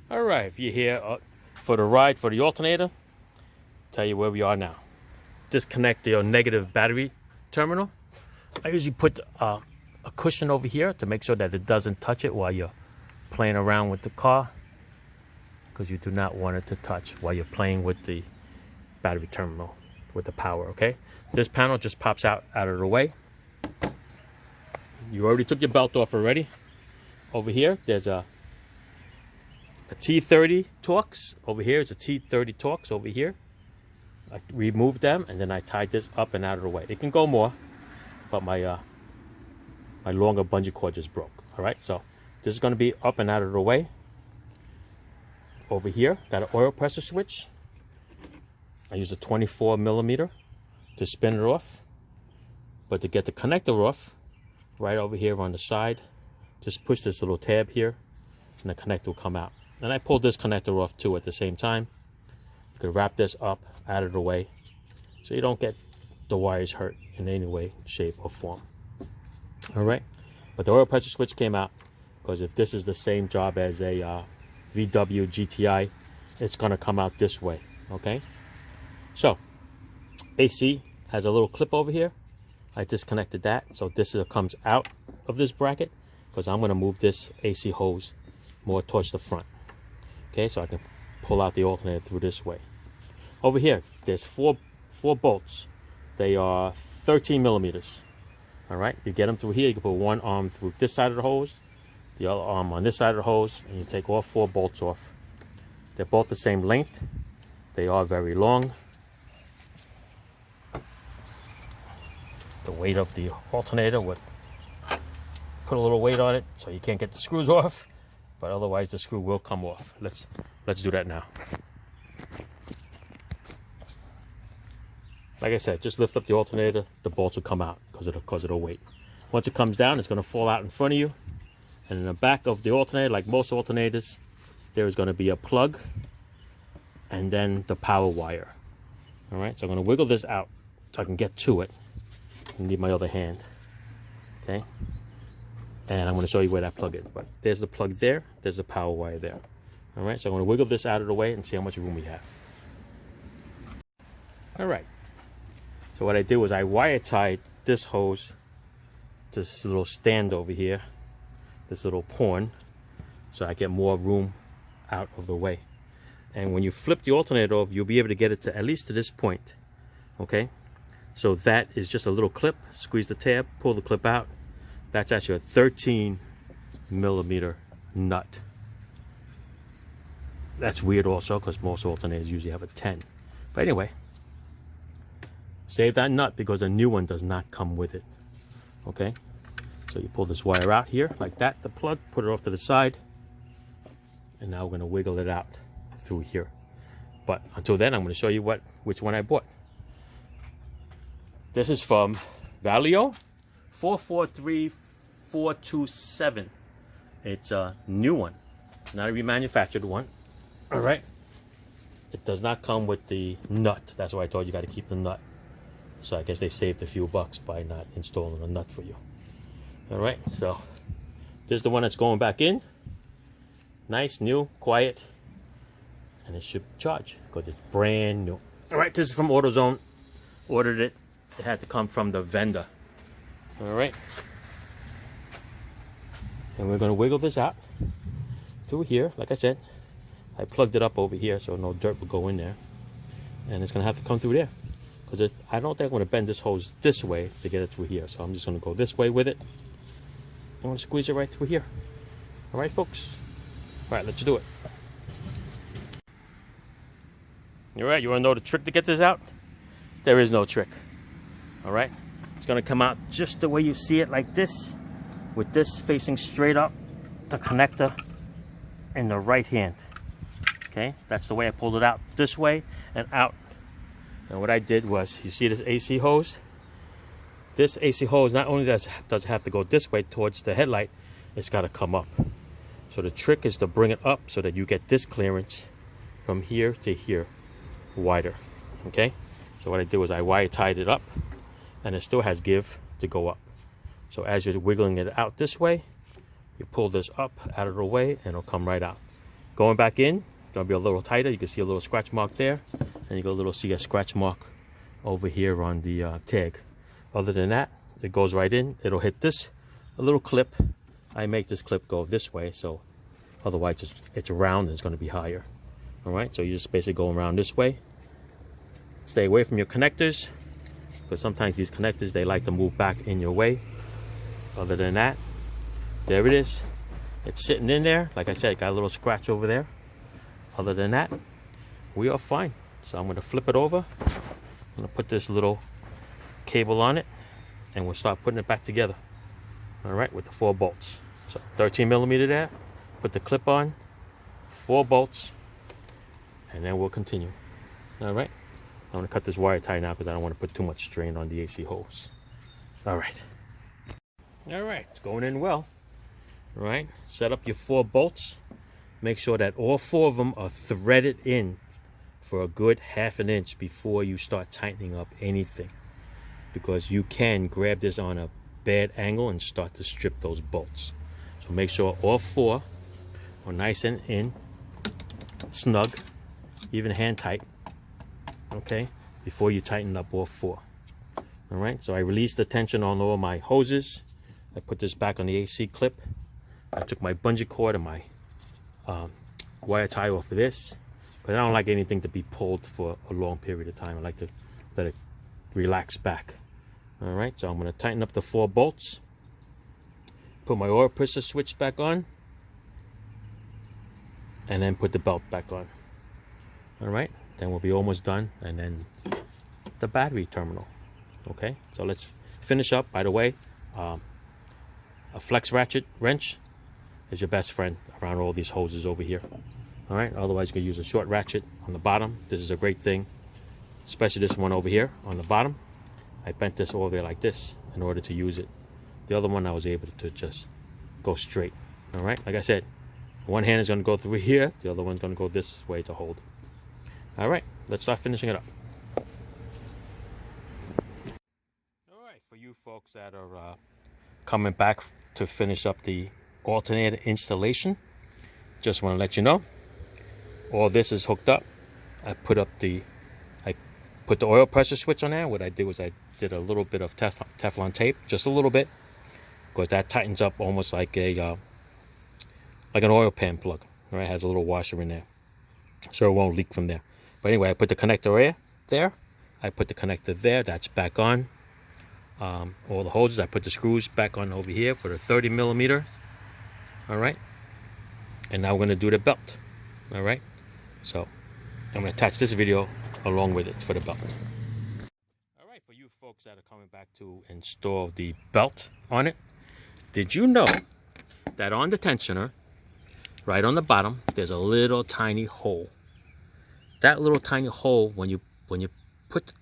All right, if you're here for the ride for the alternator, tell you where we are now. Disconnect your negative battery terminal. I usually put a cushion over here to make sure that it doesn't touch it while you're playing around with the car, because you do not want it to touch while you're playing with the battery terminal with the power. Okay, this panel just pops out of the way. You already took your belt off already. Over here there's a T30 Torx. Over here is a T30 Torx over here. I removed them and then I tied this up and out of the way. It can go more, but my my longer bungee cord just broke. All right, so this is going to be up and out of the way. Over here, got an oil pressure switch. I use a 24 millimeter to spin it off, but to get the connector off, right over here on the side, just push this little tab here, and the connector will come out. And I pulled this connector off too at the same time. You could wrap this up out of the way, so you don't get the wires hurt in any way, shape, or form. All right, but the oil pressure switch came out because if this is the same job as a VW GTI, it's going to come out this way. Okay, so AC has a little clip over here. I disconnected that, so this comes out of this bracket because I'm going to move this AC hose more towards the front. Okay, so I can pull out the alternator through this way. Over here, there's four bolts. They are 13 millimeters. All right, you get them through here. You can put one arm through this side of the hose, the other arm on this side of the hose, and you take all 4 bolts off. They're both the same length. They are very long. The weight of the alternator would put a little weight on it, so you can't get the screws off, but otherwise the screw will come off. Let's do that now. Like I said, just lift up the alternator, the bolts will come out because of the weight. Once it comes down, it's going to fall out in front of you. And in the back of the alternator, like most alternators, there is going to be a plug and then the power wire. All right, so I'm going to wiggle this out so I can get to it. I need my other hand. Okay, and I'm going to show you where that plug is. But there's the plug there, there's the power wire there. All right, so I'm going to wiggle this out of the way and see how much room we have. All right. So what I did was I wire tied this hose to this little stand over here, this little pawn, so I get more room out of the way. And when you flip the alternator over, you'll be able to get it to at least to this point. Okay, so that is just a little clip. Squeeze the tab, pull the clip out. That's actually a 13 millimeter nut. That's weird also because most alternators usually have a 10. But anyway, save that nut because a new one does not come with it. Okay, so you pull this wire out here like that, the plug, put it off to the side, and now we're going to wiggle it out through here. But until then, I'm going to show you which one I bought. This is from Valio, 443427. It's a new one, not a remanufactured one. All right, it does not come with the nut. That's why I told you got to keep the nut. So I guess they saved a few bucks by not installing a nut for you. All right, so this is the one that's going back in. Nice, new, quiet, and it should charge because it's brand new. All right, this is from AutoZone. Ordered it. It had to come from the vendor. All right, and we're going to wiggle this out through here. Like I said, I plugged it up over here so no dirt will go in there, and it's going to have to come through there. Because I don't think I'm going to bend this hose this way to get it through here. So I'm just going to go this way with it. I'm going to squeeze it right through here. All right, folks? All right, let's do it. All right, you want to know the trick to get this out? There is no trick. All right? It's going to come out just the way you see it, like this, with this facing straight up, the connector in the right hand. Okay? That's the way I pulled it out, this way and out. And what I did was, you see this AC hose? This AC hose not only does it have to go this way towards the headlight, it's got to come up. So the trick is to bring it up so that you get this clearance from here to here wider. Okay? So what I did was I wire tied it up, and it still has give to go up. So as you're wiggling it out this way, you pull this up out of the way and it'll come right out. Going back in, gonna be a little tighter. You can see a little scratch mark there, and you can see a scratch mark over here on the tag. Other than that, it goes right in. It'll hit this a little clip. I make this clip go this way, so otherwise it's round and it's going to be higher. All right, so you just basically go around this way. Stay away from your connectors, because sometimes these connectors, they like to move back in your way. Other than that, there it is. It's sitting in there. Like I said, got a little scratch over there. Other than that, we are fine. So I'm going to flip it over. I'm going to put this little cable on it, and we'll start putting it back together. All right, with the 4 bolts. So 13 millimeter there. Put the clip on, 4 bolts, and then we'll continue. All right. I'm going to cut this wire tie now because I don't want to put too much strain on the AC hose. All right. All right, it's going in well. All right, set up your 4 bolts. Make sure that all 4 of them are threaded in for a good 1/2 inch before you start tightening up anything, because you can grab this on a bad angle and start to strip those bolts. So make sure all 4 are nice and in, snug, even hand tight, okay, before you tighten up all 4. All right, so I released the tension on all my hoses. I put this back on the AC clip. I took my bungee cord and my wire tie off of this, but I don't like anything to be pulled for a long period of time. I like to let it relax back. All right, so I'm going to tighten up the 4 bolts. Put my oil pressure switch back on, and then put the belt back on. All right, then we'll be almost done, and then the battery terminal. Okay, so let's finish up. By the way, a flex ratchet wrench is your best friend around all these hoses over here. All right, otherwise you can use a short ratchet on the bottom. This is a great thing, especially this one over here on the bottom. I bent this over there like this in order to use it. The other one I was able to just go straight. All right, like I said, one hand is going to go through here, the other one's going to go this way to hold. All right, let's start finishing it up. All right, for you folks that are coming back to finish up the alternator installation, just want to let you know all this is hooked up. I put the oil pressure switch on there. What I did was I did a little bit of Teflon tape, just a little bit, because that tightens up almost like an oil pan plug. All right, it has a little washer in there, so it won't leak from there. But anyway, I put the connector there. I put the connector there. That's back on. All the hoses, I put the screws back on over here for the 30 millimeter. All right, and now we're going to do the belt. All right, so I'm going to attach this video along with it for the belt. All right, for you folks that are coming back to install the belt on it, did you know that on the tensioner, right on the bottom, there's a little tiny hole? That little tiny hole, when you put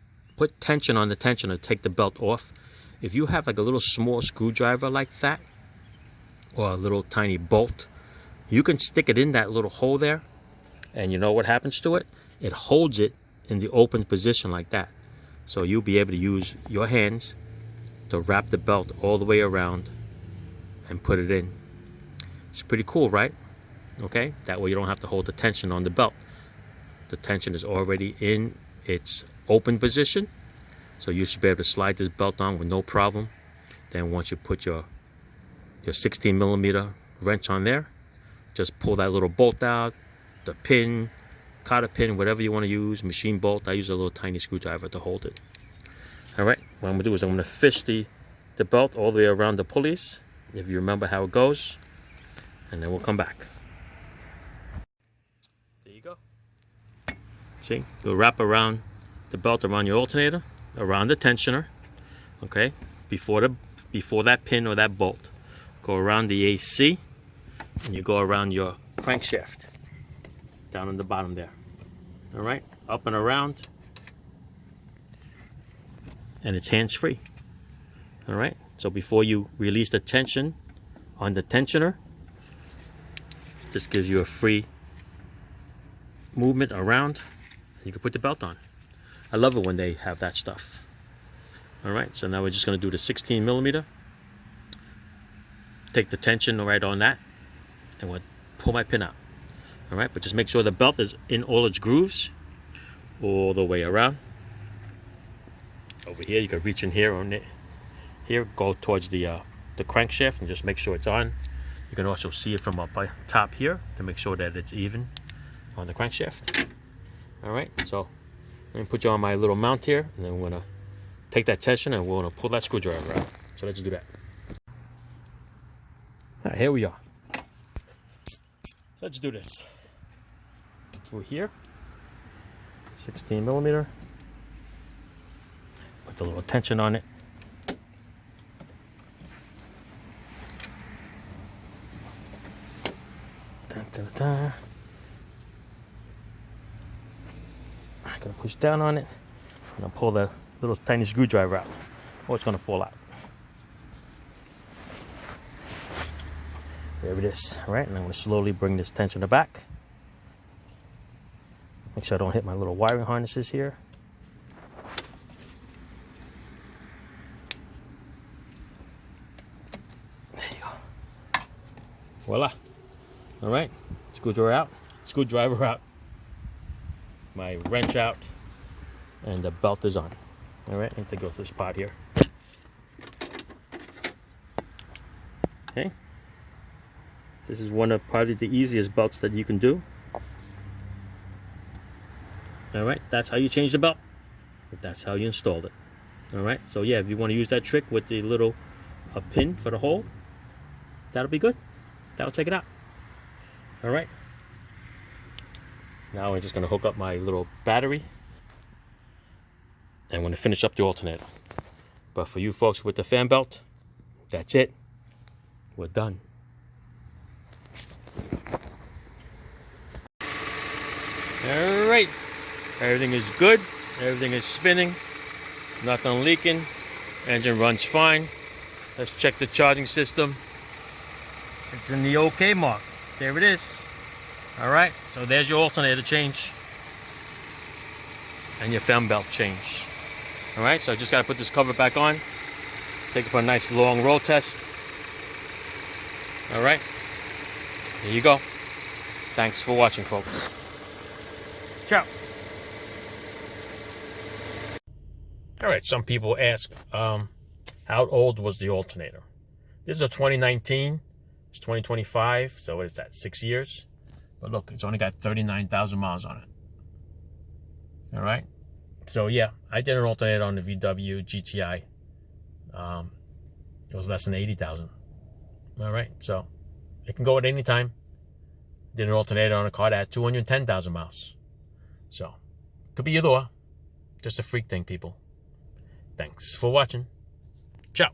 tension on the tensioner, take the belt off, if you have like a little small screwdriver like that, or a little tiny bolt, you can stick it in that little hole there, and you know what happens to it? It holds it in the open position like that. So you'll be able to use your hands to wrap the belt all the way around and put it in. It's pretty cool, right? Okay, that way you don't have to hold the tension on the belt. The tension is already in its open position, so you should be able to slide this belt on with no problem. Then once you put your 16 millimeter wrench on there, just pull that little bolt out, the pin, cotter pin, whatever you want to use, machine bolt. I use a little tiny screwdriver to hold it. All right, what I'm going to do is I'm going to fish the belt all the way around the pulleys, if you remember how it goes, and then we'll come back. There you go. See, you'll wrap around the belt around your alternator, around the tensioner, okay, before that pin or that bolt. Go around the AC, and you go around your crankshaft down on the bottom there. All right, up and around, and it's hands-free. All right, so before you release the tension on the tensioner, this gives you a free movement around. You can put the belt on. I love it when they have that stuff. All right, so now we're just going to do the 16 millimeter. Take the tension right on that, and we'll pull my pin out. All right, but just make sure the belt is in all its grooves all the way around. Over here, you can reach in here on it. Here, go towards the crankshaft and just make sure it's on. You can also see it from up by top here to make sure that it's even on the crankshaft. All right, so let me put you on my little mount here, and then we're gonna take that tension and we're gonna pull that screwdriver out. So let's do that. All right, here we are. Let's do this. Through here, 16 millimeter. Put the little tension on it. Dun, dun, dun. I'm gonna push down on it. I'm gonna pull the little tiny screwdriver out, or it's gonna fall out. There it is. All right, and I'm gonna slowly bring this tensioner back. Make sure I don't hit my little wiring harnesses here. There you go. Voila. All right, screwdriver out, my wrench out, and the belt is on. All right, I need to go to this part here. Okay, this is one of probably the easiest belts that you can do. All right, that's how you change the belt. That's how you installed it. All right, so yeah, if you want to use that trick with the little pin for the hole, that'll be good. That'll take it out. All right, now I'm just going to hook up my little battery, and I'm going to finish up the alternator. But for you folks with the fan belt, that's it. We're done. All right, everything is good. Everything is spinning. Nothing leaking. Engine runs fine. Let's check the charging system. It's in the OK mark. There it is. All right, so there's your alternator change and your fan belt change. All right, so I just got to put this cover back on. Take it for a nice long road test. All right, there you go. Thanks for watching, folks. Ciao. All right, some people ask, how old was the alternator? This is a 2019. It's 2025, so what is that, 6 years? But look, it's only got 39,000 miles on it. All right, so yeah, I did an alternator on the VW GTI. It was less than 80,000. All right, so it can go at any time. Did an alternator on a car that had 210,000 miles. So, could be either or. Just a freak thing, people. Thanks for watching. Ciao.